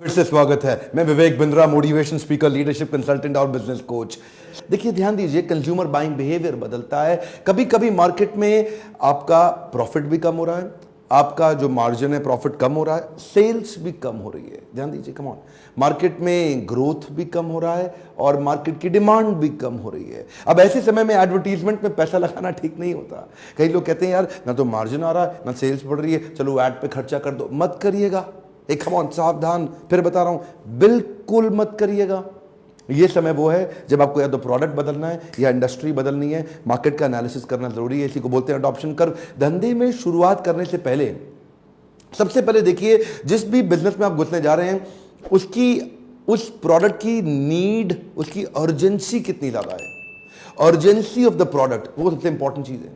फिर से स्वागत है। मैं Vivek Bindra, motivation speaker, leadership consultant और बिजनेस कोच। देखिए, ध्यान दीजिए, कंज्यूमर बाइंग बिहेवियर बदलता है। कभी कभी मार्केट में आपका प्रॉफिट भी कम हो रहा है, आपका जो मार्जिन है प्रॉफिट कम हो रहा है, सेल्स भी कम हो रही है। ध्यान दीजिए, कम ऑन, मार्केट में ग्रोथ भी कम हो रहा है और मार्केट की डिमांड भी कम हो रही है। अब ऐसे समय में एडवर्टीजमेंट में पैसा लगाना ठीक नहीं होता। कई लोग कहते हैं यार, ना तो मार्जिन आ रहा है ना सेल्स बढ़ रही है, चलो एड पे खर्चा कर दो। मत करिएगा। एक कम ऑन, सावधान, फिर बता रहा हूं, बिल्कुल मत करिएगा। ये समय वो है जब आपको या तो प्रोडक्ट बदलना है या इंडस्ट्री बदलनी है। मार्केट का एनालिसिस करना जरूरी है। इसी को बोलते हैं अडॉप्शन कर्व। धंधे में शुरुआत करने से पहले सबसे पहले देखिए, जिस भी बिजनेस में आप घुसने जा रहे हैं उस प्रोडक्ट की नीड, उसकी अर्जेंसी कितनी ज्यादा है। अर्जेंसी ऑफ द प्रोडक्ट, वो सबसे इंपॉर्टेंट चीज है।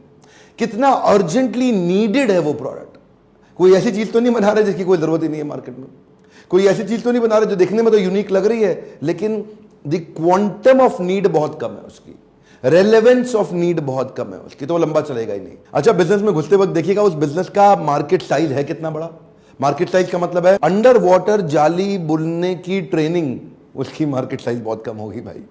कितना अर्जेंटली नीडेड है वो प्रोडक्ट। कोई ऐसी चीज तो नहीं बना रहे जिसकी कोई जरूरत ही नहीं है मार्केट में। कोई ऐसी चीज तो नहीं बना रहे जो दिखने में तो यूनिक लग रही है, लेकिन द क्वांटम ऑफ नीड बहुत कम है उसकी, रेलेवेंस ऑफ नीड बहुत कम है उसकी, तो वो लंबा चलेगा ही नहीं। अच्छा, बिजनेस में घुसते वक्त देखिएगा उस बिजनेस का मार्केट साइज है कितना बड़ा। मार्केट साइज का मतलब है अंडर वाटर जाली बुनने की ट्रेनिंग, उसकी मार्केट साइज बहुत कम होगी भाई।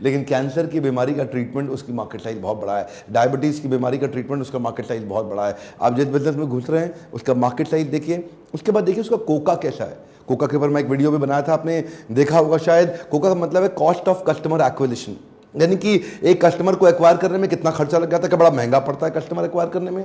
लेकिन कैंसर की बीमारी का ट्रीटमेंट, उसकी मार्केट साइज बहुत बड़ा है। डायबिटीज की बीमारी का ट्रीटमेंट, उसका मार्केट साइज बहुत बड़ा है। आप जिस बिजनेस में घुस रहे हैं उसका मार्केट साइज देखिए। उसके बाद देखिए उसका कोका कैसा है। कोका के ऊपर मैं एक वीडियो भी बनाया था, आपने देखा होगा शायद। कोका का मतलब है कॉस्ट ऑफ कस्टमर एक्विजिशन, यानी कि एक कस्टमर को एक्वायर करने में कितना खर्चा लग जाता है, क्या बड़ा महंगा पड़ता है कस्टमर एक्वायर करने में।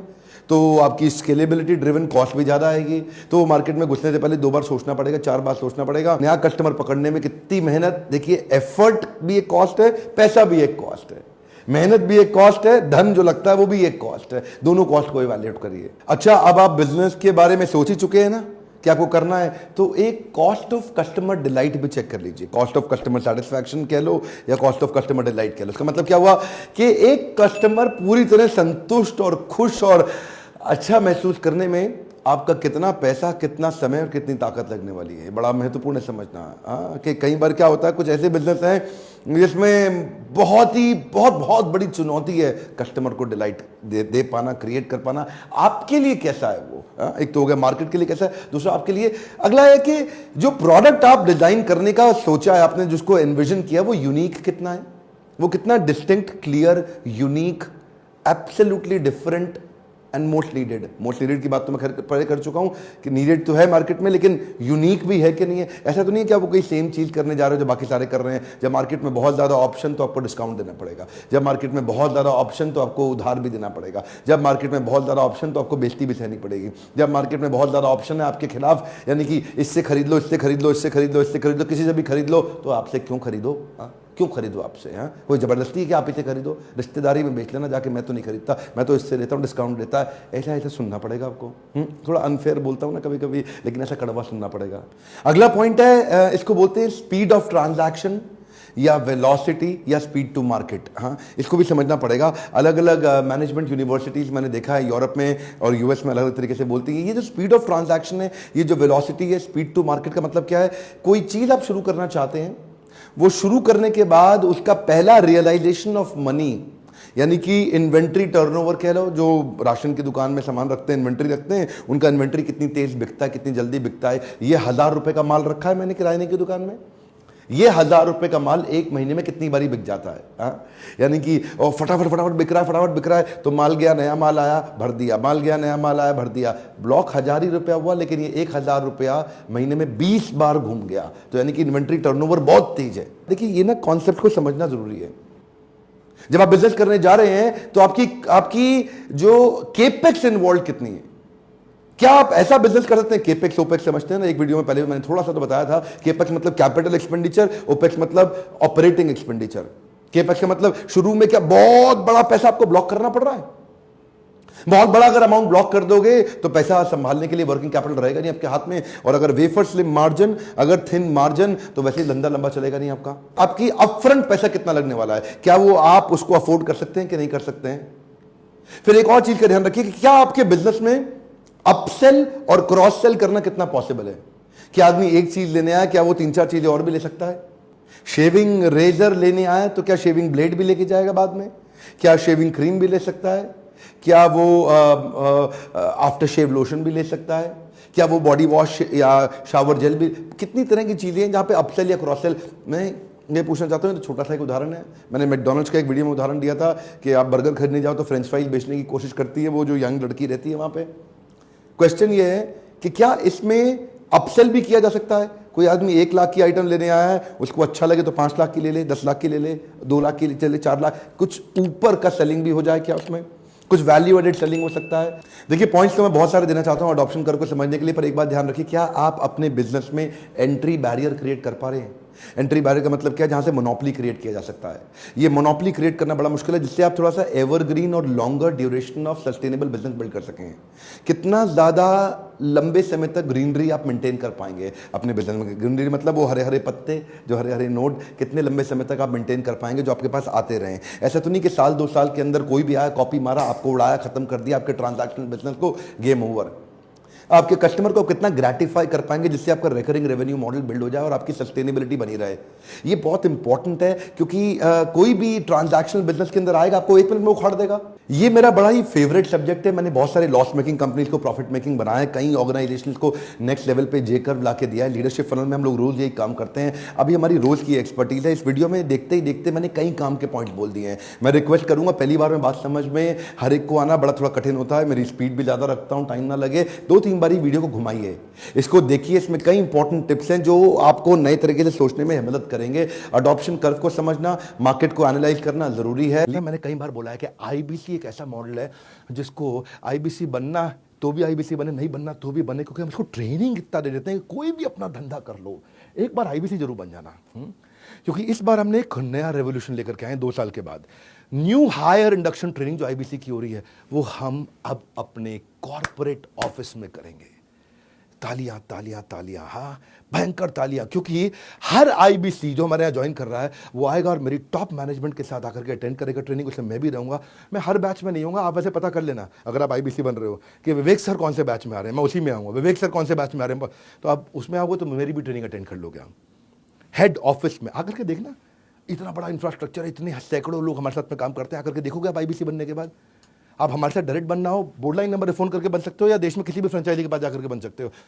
तो आपकी स्केलेबिलिटी ड्रिवन कॉस्ट भी ज़्यादा आएगी। तो मार्केट में घुसने से पहले 2 बार सोचना पड़ेगा, 4 बार सोचना पड़ेगा। नया कस्टमर पकड़ने में कितनी मेहनत, देखिए एफर्ट भी एक कॉस्ट है, पैसा भी एक कॉस्ट है, मेहनत भी एक कॉस्ट है, धन जो लगता है वो भी एक कॉस्ट है। दोनों कॉस्ट को इवैल्यूएट करिए। अच्छा, अब आप बिजनेस के बारे में सोच ही चुके हैं ना क्या आपको करना है, तो एक कॉस्ट ऑफ कस्टमर डिलाइट भी चेक कर लीजिए। कॉस्ट ऑफ कस्टमर सेटिस्फैक्शन कह लो या कॉस्ट ऑफ कस्टमर डिलाइट कह लो। इसका मतलब क्या हुआ कि एक कस्टमर पूरी तरह संतुष्ट और खुश और अच्छा महसूस करने में आपका कितना पैसा, कितना समय और कितनी ताकत लगने वाली है। बड़ा महत्वपूर्ण है समझना। कि कई बार क्या होता है, कुछ ऐसे बिजनेस हैं जिसमें बहुत बड़ी चुनौती है कस्टमर को डिलाइट दे पाना, क्रिएट कर पाना। आपके लिए कैसा है वो, एक तो हो गया मार्केट के लिए कैसा है, दूसरा आपके लिए। अगला है कि जो प्रोडक्ट आप डिजाइन करने का सोचा है आपने, जिसको एनविजन किया, वो यूनिक कितना है, वो कितना distinct, clear, unique, absolutely different and most needed. Most needed की बात तो मैं पहले कर चुका हूं कि नीडेड तो है मार्केट में, लेकिन यूनिक भी है कि नहीं है। ऐसा तो नहीं है कि आप कोई सेम चीज करने जा रहे हो जो बाकी सारे कर रहे हैं। जब मार्केट में बहुत ज्यादा ऑप्शन तो आपको डिस्काउंट देना पड़ेगा। जब मार्केट में बहुत ज्यादा ऑप्शन तो आपको उधार भी देना पड़ेगा। जब मार्केट में बहुत ज्यादा ऑप्शन तो आपको बेइज्जती भी सहनी पड़ेगी। जब मार्केट में बहुत ज्यादा ऑप्शन है आपके खिलाफ, यानी कि इससे खरीद लो, इससे खरीद लो, इससे खरीद लो, इससे खरीद लो, किसी से भी खरीद लो, तो आपसे क्यों खरीदो? क्यों खरीदो आपसे? कोई जबरदस्ती है कि आप इसे खरीदो? रिश्तेदारी में बेच लेना जाके, मैं तो नहीं खरीदता, मैं तो इससे लेता हूँ, डिस्काउंट देता है। ऐसा सुनना पड़ेगा आपको। थोड़ा अनफेयर बोलता हूँ ना कभी कभी, लेकिन ऐसा कड़वा सुनना पड़ेगा। अगला पॉइंट है, इसको बोलते हैं स्पीड ऑफ ट्रांजैक्शन या वेलोसिटी या स्पीड टू मार्केट। इसको भी समझना पड़ेगा। अलग अलग मैनेजमेंट यूनिवर्सिटीज मैंने देखा है यूरोप में और यूएस में अलग अलग तरीके से बोलती है। ये जो स्पीड ऑफ ट्रांजैक्शन है, ये जो वेलोसिटी है, स्पीड टू मार्केट का मतलब क्या है? कोई चीज आप शुरू करना चाहते हैं, वो शुरू करने के बाद उसका पहला रियलाइजेशन ऑफ मनी, यानी कि इन्वेंट्री टर्नओवर कह लो। जो राशन की दुकान में सामान रखते हैं, इन्वेंट्री रखते हैं, उनका इन्वेंट्री कितनी तेज बिकता है, कितनी जल्दी बिकता है। ये 1000 रुपए का माल रखा है मैंने किराने की दुकान में, ये 1000 रुपए का माल 1 महीने में कितनी बारी बिक जाता है। यानी कि फटाफट बिक रहा है, तो माल गया, नया माल आया, भर दिया, माल गया, नया माल आया, भर दिया। ब्लॉक 1000 ही रुपया हुआ, लेकिन ये 1000 रुपया महीने में 20 बार घूम गया। तो यानी कि इन्वेंट्री टर्नओवर बहुत तेज है। देखिए, ये ना कॉन्सेप्ट को समझना जरूरी है। जब आप बिजनेस करने जा रहे हैं तो आपकी जो केपेक्स इन्वॉल्व कितनी है। क्या आप ऐसा बिजनेस कर सकते हैं? केपेक्स ओपेक्स समझते हैं ना। एक वीडियो में पहले मैंने थोड़ा सा तो बताया था। केपेक्स मतलब कैपिटल एक्सपेंडिचर, ओपेक्स मतलब ऑपरेटिंग एक्सपेंडिचर। केपेक्स का मतलब शुरू में क्या बहुत बड़ा पैसा आपको ब्लॉक करना पड़ रहा है। बहुत बड़ा अगर अमाउंट ब्लॉक कर दोगे तो पैसा संभालने के लिए वर्किंग कैपिटल रहेगा नहीं आपके हाथ में। और अगर वेफर स्लिम मार्जिन, अगर थिन मार्जिन, तो वैसे ही धंधा लंबा चलेगा नहीं आपका। आपकी अपफ्रंट पैसा कितना लगने वाला है, क्या वो आप उसको अफोर्ड कर सकते हैं कि नहीं कर सकते हैं? फिर एक और चीज का ध्यान रखिए कि क्या आपके बिजनेस में अपसेल और क्रॉस सेल करना कितना पॉसिबल है। क्या आदमी एक चीज लेने आया, क्या वो 3-4 चीजें और भी ले सकता है? शेविंग रेजर लेने आया तो क्या शेविंग ब्लेड भी लेके जाएगा बाद में? क्या शेविंग क्रीम भी ले सकता है? क्या वो आफ्टर शेव लोशन भी ले सकता है? क्या वो बॉडी वॉश या शावर जेल भी, कितनी तरह की चीज़ें हैं जहाँ पे अपसेल या क्रॉस सेल। मैं ये पूछना चाहता हूँ, तो छोटा सा एक उदाहरण है, मैंने मैकडॉनल्ड्स का एक वीडियो में उदाहरण दिया था कि आप बर्गर खरीदने जाओ तो फ्रेंच फ्राइज बेचने की कोशिश करती है वो जो यंग लड़की रहती है वहाँ पे। क्वेश्चन ये है कि क्या इसमें अपसेल भी किया जा सकता है? कोई आदमी 1 लाख की आइटम लेने आया है, उसको अच्छा लगे तो 5 लाख की ले ले, 10 लाख की ले ले, 2 लाख की ले ले, 4 लाख, कुछ ऊपर का सेलिंग भी हो जाए क्या उसमें? कुछ वैल्यू एडेड सेलिंग हो सकता है। देखिए पॉइंट्स तो मैं बहुत सारे देना चाहता हूं अडॉप्शन कर्व को समझने के लिए, पर एक बात ध्यान रखिए, क्या आप अपने बिजनेस में एंट्री बैरियर क्रिएट कर पा रहे हैं? एंट्री बैरियर का मतलब क्या है? जहां से मोनोपोली क्रिएट किया जा सकता है। ये मोनोपोली क्रिएट करना बड़ा मुश्किल है, जिससे आप थोड़ा सा एवरग्रीन और longer duration of sustainable business build कर सकें। कितना ज्यादा लंबे समय तक ग्रीनरी आप मेंटेन कर पाएंगे अपने बिजनेस में? ग्रीनरी मतलब वो हरे हरे पत्ते, जो हरे हरे नोट, कितने लंबे समय तक आप मेंटेन कर पाएंगे जो आपके पास आते रहें। ऐसा तो नहीं कि साल 2 साल के अंदर कोई भी आया, कॉपी मारा, आपको उड़ाया, खत्म कर दिया आपके ट्रांजैक्शनल बिजनेस को, गेम ओवर। आपके कस्टमर को कितना ग्रेटिफाई कर पाएंगे जिससे आपका रिकरिंग रेवेन्यू मॉडल बिल्ड हो जाए और आपकी सस्टेनेबिलिटी बनी रहे। ये बहुत इंपॉर्टेंट है, क्योंकि कोई भी ट्रांजैक्शनल बिजनेस के अंदर आएगा आपको 1 मिनट में उखाड़ देगा। ये मेरा बड़ा ही फेवरेट सब्जेक्ट है। मैंने बहुत सारे लॉस मेकिंग कंपनीज को प्रॉफिट मेकिंग बनाया है, कई ऑर्गेनाइजेशंस को नेक्स्ट लेवल पे जे कर्व ला के दिया है। लीडरशिप फनल में हम लोग रोज यही काम करते हैं, अभी हमारी रोज की एक्सपर्टीज है। इस वीडियो में देखते ही देखते मैंने कई काम के पॉइंट बोल दिए हैं। मैं रिक्वेस्ट करूंगा, पहली बार में बात समझ में हर एक को आना बड़ा थोड़ा कठिन होता है, मेरी स्पीड भी ज्यादा रखता हूं, टाइम ना लगे, 2-3 बारी वीडियो को घुमाइए, इसको देखिए, इसमें कई इंपॉर्टेंट टिप्स हैं जो आपको नए तरीके से सोचने में मदद करेंगे। अडॉप्शन कर्व को समझना, मार्केट को एनालाइज करना जरूरी है। मैंने कई बार बोला है कि आईबीसी एक ऐसा मॉडल है जिसको आईबीसी बनना तो भी आईबीसी बने, नहीं बनना तो भी बने, क्योंकि हम इसको ट्रेनिंग इतना दे देते हैं कि कोई भी अपना धंधा कर लो, एक बार आईबीसी जरूर बन जाना। क्योंकि इस बार हमने एक नया रेवोल्यूशन लेकर के आए 2 साल के बाद। न्यू हायर इंडक्शन ट्रेनिंग जो आईबीसी की हो रही है वो हम अब अपने कॉर्पोरेट ऑफिस में करेंगे। तालियां तालियां तालियां, हाँ भयंकर तालियां, क्योंकि हर आईबीसी जो हमारे यहाँ ज्वाइन कर रहा है वो आएगा और मेरी टॉप मैनेजमेंट के साथ आकर के अटेंड करेगा ट्रेनिंग, उसमें मैं भी रहूंगा। मैं हर बैच में नहीं हूँगा, आप वैसे पता कर लेना अगर आप आईबीसी बन रहे हो कि विवेक सर कौन से बैच में आ रहे हैं, मैं उसी में आऊँगा। विवेक सर कौन से बैच में आ रहे हैं, तो आप उसमें आओगे तो मेरी भी ट्रेनिंग अटेंड कर लोगे। आप हेड ऑफिस में आकर के देखना, इतना बड़ा इंफ्रास्ट्रक्चर, इतने सैकड़ों लोग हमारे साथ में काम करते हैं, आकर के देखोगे आप आईबीसी बनने के बाद। आप हमारे साथ डायरेक्ट बनना हो, बोर्ड लाइन नंबर फोन करके बन सकते हो, या देश में किसी भी फ्रेंचाइजी के पास जाकर के बन सकते हो।